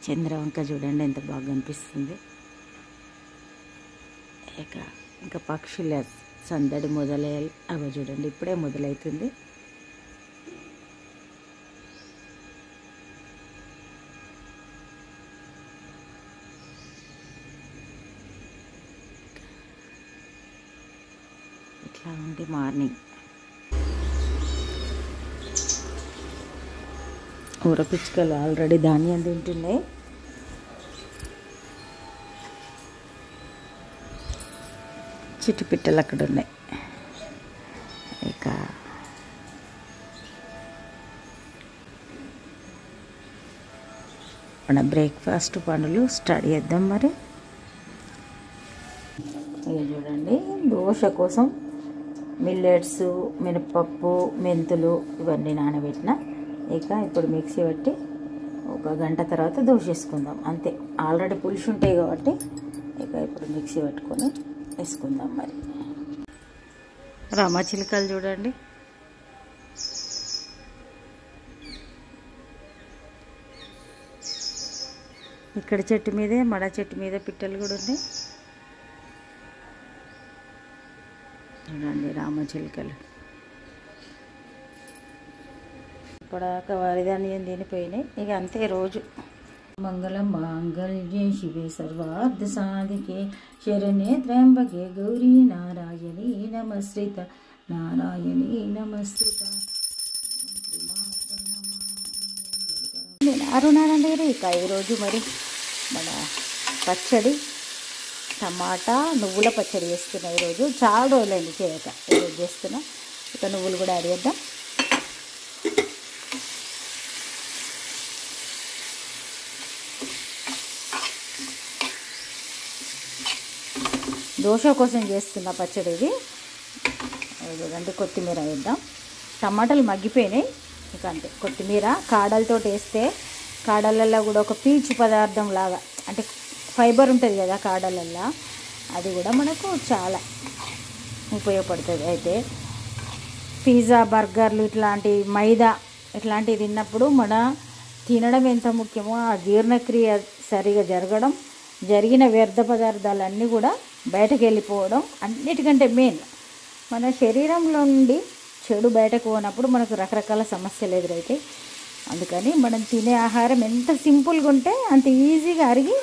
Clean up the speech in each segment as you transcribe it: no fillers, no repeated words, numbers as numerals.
చంద్రవంక చూడండి ఎంత బాగా అనిపిస్తుంది. ఇంకా పక్షుల సందడి మొదలయ్యాలి. అవి చూడండి ఇప్పుడే మొదలవుతుంది. ఇట్లా ఉంది మార్నింగ్. ఊర పిచ్చుకలు ఆల్రెడీ ధాన్యం తింటున్నాయి. చిట్టి పిట్టలు అక్కడ ఉన్నాయి. ఇక మన బ్రేక్ఫాస్ట్ పనులు స్టార్ట్ చేద్దాం. మరి ఇక చూడండి దోశ కోసం మిల్లెట్స్, మినపప్పు, మెంతులు ఇవన్నీ నానబెట్టిన. ఇక ఇప్పుడు మిక్సీ పెట్టి ఒక గంట తర్వాత దోశ వేసుకుందాం. అంతే, ఆల్రెడీ పులుసు ఉంటాయి కాబట్టి ఇక ఇప్పుడు మిక్సీ పెట్టుకొని వేసుకుందాం. మరి రామచిలుకలు చూడండి ఇక్కడ చెట్టు మీదే, మడ చెట్టు మీద పిట్టలు కూడా ఉన్నాయి. చూడండి రామచిలుకలు ఇప్పటిదాకా వరిధాన్యం తినిపోయినాయి. ఇక అంతే రోజు. మంగళం మాంగళ్యే శివే సర్వార్థ సాధికే శరణ్యే త్ర్యంబకే గౌరీ నారాయణీ నమస్కృత నారాయణీ నమస్కృత. అరుణానంద గారు ఇక ఈరోజు మరి మన పచ్చడి టమాటా నువ్వుల పచ్చడి చేస్తున్నా. ఈరోజు చాలా రోజులైంది చేయక, ఈరోజు చేస్తున్నా. ఇక నువ్వులు కూడా యాడ్ చేద్దాం. దోశ కోసం చేస్తున్న పచ్చడి ఇది. చూడండి కొత్తిమీర వేద్దాం. టమాటాలు మగ్గిపోయినాయి. ఇక అంతే, కొత్తిమీర కాడలతో వేస్తే కాడలల్లో కూడా ఒక పీచు పదార్థం లాగా, అంటే ఫైబర్ ఉంటుంది కదా కాడలల్లో, అది కూడా మనకు చాలా ఉపయోగపడుతుంది. అయితే పిజ్జా, బర్గర్లు ఇట్లాంటి మైదా ఇట్లాంటివి తిన్నప్పుడు మన తినడం ఎంత ముఖ్యమో ఆ జీర్ణక్రియ సరిగా జరగడం, జరిగిన వ్యర్థ పదార్థాలన్నీ కూడా బయటకు వెళ్ళిపోవడం అన్నిటికంటే మెయిన్. మన శరీరంలో నుండి చెడు బయటకు పోయినప్పుడు మనకు రకరకాల సమస్యలు ఎదురైతాయి. అందుకని మనం తినే ఆహారం ఎంత సింపుల్గా ఉంటే అంత ఈజీగా అరిగి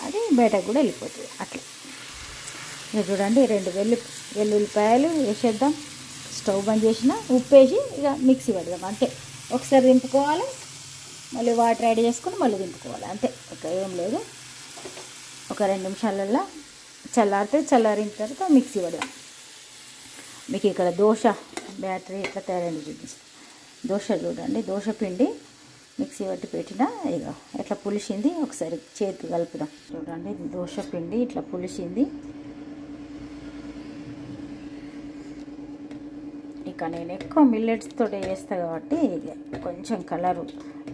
అది బయటకు కూడా వెళ్ళిపోతుంది. అట్లా ఇక చూడండి 2 వెల్లుల్లిపాయలు వేసేద్దాం. స్టవ్ బంద్ చేసిన, ఉప్పు వేసి ఇక మిక్సీ పెడదాం. అంతే, ఒకసారి దింపుకోవాలి, మళ్ళీ వాటర్ యాడ్ చేసుకొని మళ్ళీ దింపుకోవాలి. అంతే, ఇక ఏం లేదు. ఒక 2 నిమిషాలలో చల్లారితే చల్లారిన తర్వాత మిక్సీ పెడదాం. మీకు ఇక్కడ దోశ బ్యాటరీ ఇట్లా తయారైంది చూపిస్తాను. దోశ చూడండి, దోశ పిండి మిక్సీ పట్టి పెట్టిన. ఇక ఎట్లా పులిసింది ఒకసారి చేతి కలుపుదాం. చూడండి దోశ పిండి ఇట్లా పులిసింది. ఇక నేను ఎక్కువ మిల్లెట్స్ తోటి వేస్తాను కాబట్టి ఇక కొంచెం కలరు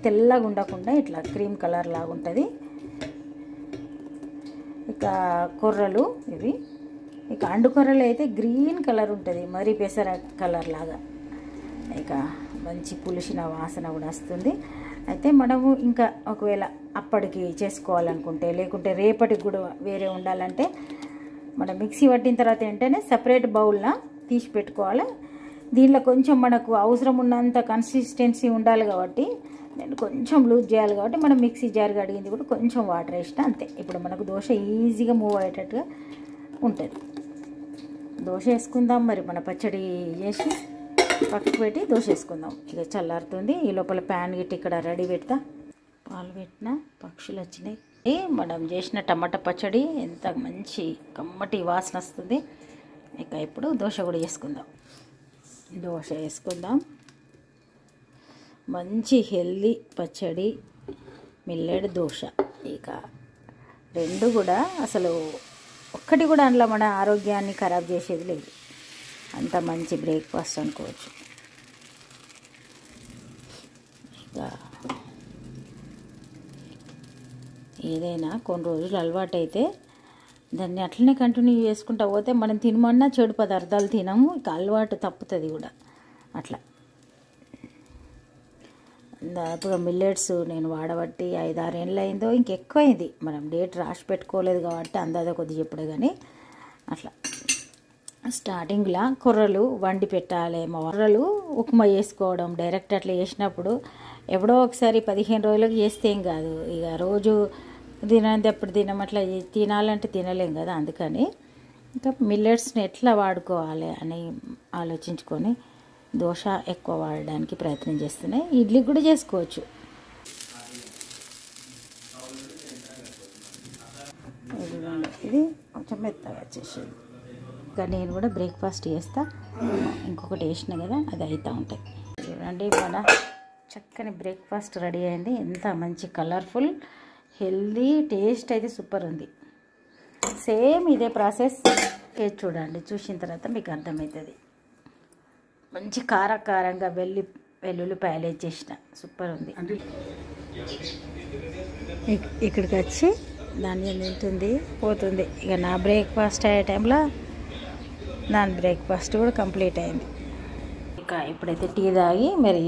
తెల్లగా ఉండకుండా ఇట్లా క్రీమ్ కలర్ లాగా ఉంటుంది. ఇక కొర్రలు ఇవి. ఇక అండు కొర్రలు అయితే గ్రీన్ కలర్ ఉంటుంది, మరీ పెసర కలర్ లాగా. ఇక మంచి పులిసిన వాసన కూడా వస్తుంది. అయితే మనము ఇంకా ఒకవేళ అప్పటికి చేసుకోవాలనుకుంటే, లేకుంటే రేపటికి కూడా వేరే ఉండాలంటే మనం మిక్సీ పట్టిన తర్వాత వెంటనే సపరేట్ బౌల్న తీసి పెట్టుకోవాలి. దీనిలో కొంచెం మనకు అవసరం ఉన్నంత కన్సిస్టెన్సీ ఉండాలి కాబట్టి నేను కొంచెం లూజ్ చేయాలి కాబట్టి మనం మిక్సీ జార్ కడిగింది కూడా కొంచెం వాటర్ వేసిన. అంతే, ఇప్పుడు మనకు దోశ ఈజీగా మూవ్ అయ్యేటట్టుగా ఉంటుంది. దోశ వేసుకుందాం. మరి మన పచ్చడి చేసి పక్కకు పెట్టి దోశ వేసుకుందాం. ఇక చల్లారుతుంది. ఈ లోపల ప్యాన్ గిట్టి ఇక్కడ రెడీ పెడతా. పాలు పెట్టిన, పక్షులు వచ్చినాయి. మనం చేసిన టమాటా పచ్చడి ఎంత మంచి కమ్మటి వాసన వస్తుంది. ఇక ఇప్పుడు దోశ కూడా చేసుకుందాం. దోశ వేసుకుందాం. మంచి హెల్దీ పచ్చడి, మిల్లెట్ దోశ. ఇక 2 కూడా అసలు ఒక్కటి కూడా అందులో మన ఆరోగ్యాన్ని ఖరాబ్ చేసేది లేదు. అంత మంచి బ్రేక్ఫాస్ట్ అనుకోవచ్చు. ఇక ఏదైనా కొన్ని రోజులు అలవాటు అయితే దాన్ని అట్లనే కంటిన్యూ చేసుకుంటూ పోతే మనం తినమన్నా చెడు పదార్థాలు తినము. ఇక అలవాటు తప్పుతుంది కూడా. అట్లా ఇప్పుడు మిల్లెట్స్ నేను వాడబట్టి 5-6 ఏళ్ళు అయిందో ఇంకెక్కువైంది. మనం డేట్ రాసి పెట్టుకోలేదు కాబట్టి అందాజ కొద్ది చెప్పుడే కానీ అట్లా స్టార్టింగ్లో కొర్రలు వండి పెట్టాలి. కొర్రలు ఉప్మా చేసుకోవడం డైరెక్ట్ అట్లా చేసినప్పుడు ఎప్పుడో ఒకసారి 15 రోజులకు చేస్తే ఏం కాదు. ఇక రోజు తినంది ఎప్పుడు తినమట్లా తినాలంటే తినలేం కదా. అందుకని ఇంకా మిల్లెట్స్ని ఎట్లా వాడుకోవాలి అని ఆలోచించుకొని దోశ ఎక్కువ వాడడానికి ప్రయత్నం చేస్తున్నాయి. ఇడ్లీ కూడా చేసుకోవచ్చు. ఇది కొంచెం మెత్తగా వచ్చేసేది. ఇంకా నేను కూడా బ్రేక్ఫాస్ట్ చేస్తా. ఇంకొకటి వేసిన కదా అది అవుతూ ఉంటాయి. చూడండి మన చక్కని బ్రేక్ఫాస్ట్ రెడీ అయింది. ఎంత మంచి కలర్ఫుల్ హెల్దీ టేస్ట్ అయితే సూపర్ ఉంది. సేమ్ ఇదే ప్రాసెస్ చేసి చూడండి. చూసిన తర్వాత మీకు అర్థమవుతుంది. మంచి కారంగా వెల్లుల్లిపాయలు వేసేసిన సూపర్ ఉంది. ఇక్కడికి వచ్చి ధాన్యం తింటుంది పోతుంది. ఇక నా బ్రేక్ఫాస్ట్ అయ్యే టైంలో దాని బ్రేక్ఫాస్ట్ కూడా కంప్లీట్ అయింది. ఇక ఇప్పుడైతే టీ తాగి మరి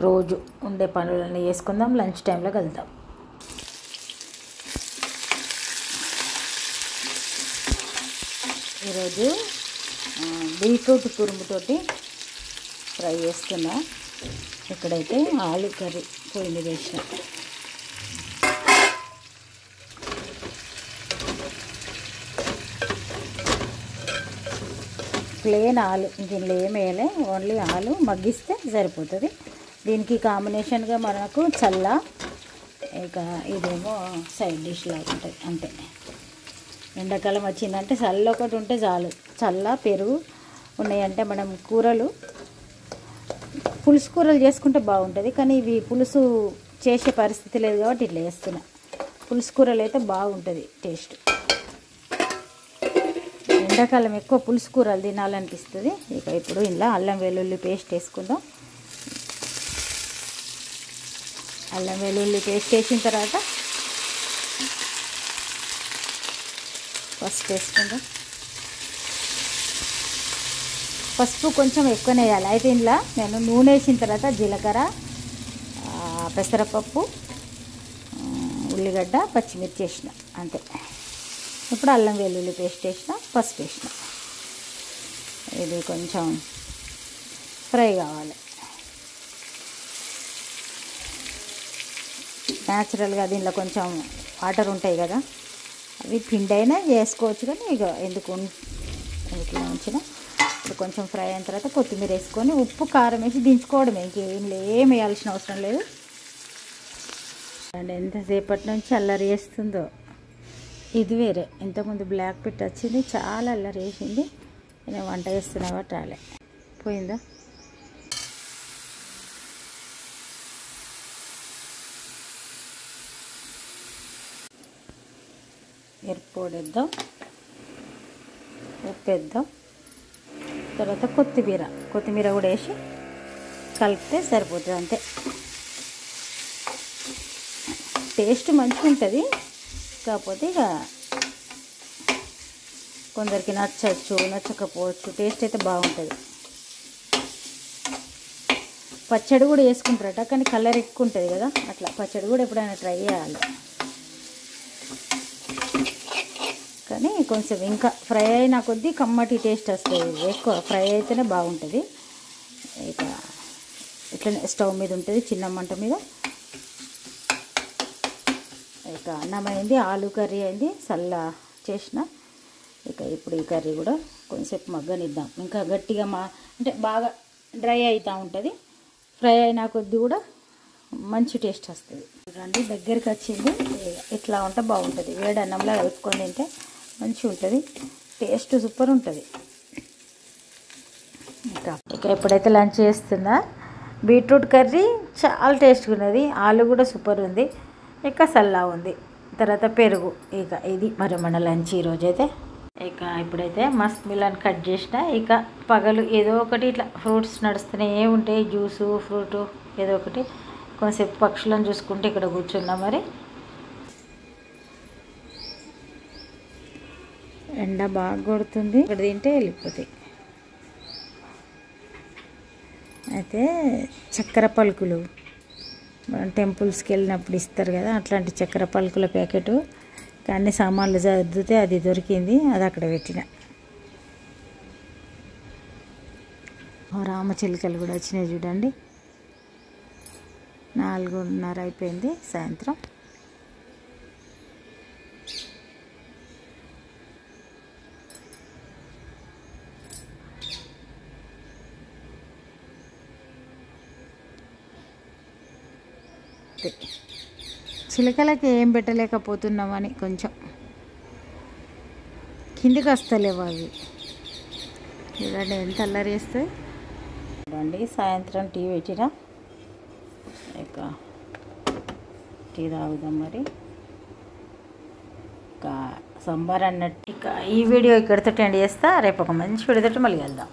రోజు ఉండే పనులన్నీ చేసుకుందాం. లంచ్ టైంలో కలుద్దాం. ఈరోజు బీట్రూట్ తురుముతోటి ఫ్రై చేస్తున్నా. ఇక్కడైతే ఆలు కర్రీ పొయ్యి మీద వేసిన. ప్లేన్ ఆలు, దీనిలో ఏం వేయలే, ఓన్లీ ఆలు మగ్గిస్తే సరిపోతుంది. దీనికి కాంబినేషన్గా మనకు చల్ల, ఇక ఇదేమో సైడ్ డిష్ లాగా ఉంటుంది అంతే. ఎండాకాలం వచ్చిందంటే చల్ల ఒకటి ఉంటే చాలు. చల్ల పెరుగు ఉన్నాయంటే మనం కూరలు పులుసు కూరలు చేసుకుంటే బాగుంటుంది. కానీ ఇవి పులుసు చేసే పరిస్థితి లేదు కాబట్టి ఇట్లా చేస్తున్నా. పులుసు కూరలు అయితే బాగుంటుంది టేస్ట్. ఎండాకాలం ఎక్కువ పులుసు కూరలు తినాలనిపిస్తుంది. ఇక ఇప్పుడు ఇలా అల్లం వెల్లుల్లి పేస్ట్ వేసుకుందాం. అల్లం వెల్లుల్లి పేస్ట్ వేసిన తర్వాత పసుపు వేసుకుందాం. పసుపు కొంచెం ఎక్కువనే వేయాలి. అయితే ఇందులో నేను నూనె వేసిన తర్వాత జీలకర్ర, పెసరపప్పు, ఉల్లిగడ్డ, పచ్చిమిర్చి వేసిన అంతే. ఇప్పుడు అల్లం వెల్లుల్లి పేస్ట్ వేసిన, పసుపు వేసిన. ఇది కొంచెం ఫ్రై కావాలి. న్యాచురల్గా దీనిలో కొంచెం వాటర్ ఉంటాయి కదా, అవి పిండి అయినా చేసుకోవచ్చు. కానీ ఇక ఎందుకు ఇట్లా ఉంచిన. ఇప్పుడు కొంచెం ఫ్రై అయిన తర్వాత కొత్తిమీర వేసుకొని ఉప్పు కారం వేసి దించుకోవడమే. ఇంకేం వేయాల్సిన అవసరం లేదు. అండ్ ఎంతసేపటి నుంచి అల్లరి వేస్తుందో. ఇది వేరే, ఇంతకుముందు బ్లాక్ పిట్ వచ్చింది, చాలా అల్లరి వేసింది. నేను వంట చేస్తున్నా కాబట్టి రాలే. పోయిందా? ఎరుపొడి వేద్దాం, ఉప్పు వేద్దాం, తర్వాత కొత్తిమీర కూడా వేసి కలిపితే సరిపోతుంది అంతే. టేస్ట్ మంచిగా ఉంటుంది. కాకపోతే ఇక కొందరికి నచ్చచ్చు, నచ్చకపోవచ్చు. టేస్ట్ అయితే బాగుంటుంది. పచ్చడి కూడా వేసుకుంటారట, కానీ కలర్ ఎక్కువ ఉంటుంది కదా. అట్లా పచ్చడి కూడా ఎప్పుడైనా ట్రై చేయాలి. కానీ కొంచెం ఇంకా ఫ్రై అయిన కొద్దీ కమ్మటి టేస్ట్ వస్తుంది. ఎక్కువ ఫ్రై అయితేనే బాగుంటుంది. ఇక ఇట్లనే స్టవ్ మీద ఉంటుంది, చిన్న మంట మీద. ఇక అన్నం అయింది, ఆలు కర్రీ అయింది, చల్ల చేసిన. ఇక ఇప్పుడు ఈ కర్రీ కూడా కొంచెంసేపు మగ్గనిద్దాం. ఇంకా గట్టిగా అంటే బాగా డ్రై అవుతూ ఉంటుంది. ఫ్రై అయిన కొద్దీ కూడా మంచి టేస్ట్ వస్తుంది. చూడండి దగ్గరికి వచ్చింది. ఇట్లా ఉంటే బాగుంటుంది. వేడి అన్నంలో కలుపుకొని తింటే మంచిగా ఉంటుంది. టేస్ట్ సూపర్ ఉంటుంది. ఇక ఎప్పుడైతే లంచ్ చేస్తున్నా, బీట్రూట్ కర్రీ చాలా టేస్ట్గా ఉన్నది. ఆలు కూడా సూపర్ ఉంది. ఇక సల్లా ఉంది, తర్వాత పెరుగు. ఇక ఇది మరి మన లంచ్ ఈరోజైతే. ఇక ఇప్పుడైతే మస్క్ మిలన్ కట్ చేసిన. ఇక పగలు ఏదో ఒకటి ఇట్లా ఫ్రూట్స్ నడుస్తూనే ఉంటాయి, జ్యూసు ఫ్రూటు ఏదో ఒకటి. కొంచెంసేపు పక్షులను చూసుకుంటే ఇక్కడ కూర్చున్నా. మరి ఎండ బాగా కొడుతుంది, ఇక్కడ తింటే వెళ్ళిపోతాయి. అయితే చక్కెర పలుకులు మనం టెంపుల్స్కి వెళ్ళినప్పుడు ఇస్తారు కదా అట్లాంటి చక్కెర పలుకుల ప్యాకెట్. అన్ని సామాన్లు సర్దితే అది దొరికింది, అది అక్కడ పెట్టిన. రామచిలుకలు కూడా వచ్చినాయి చూడండి. 4:30 అయిపోయింది సాయంత్రం. చిలకలకి ఏం పెట్టలేకపోతున్నామని కొంచెం కిందికి వస్తలేవు అవి. చూడండి ఎంత అల్లరి చేస్తాయి. చూడండి సాయంత్రం టీ పెట్టినా, ఇక టీ తాగుదాం మరి. ఇక సంబార్ అన్నట్టు. ఇక ఈ వీడియో ఇక్కడితో ఎండ్ చేస్తా. రేపు ఒక మంచి వీడియోతో మళ్ళీ వెళ్దాం.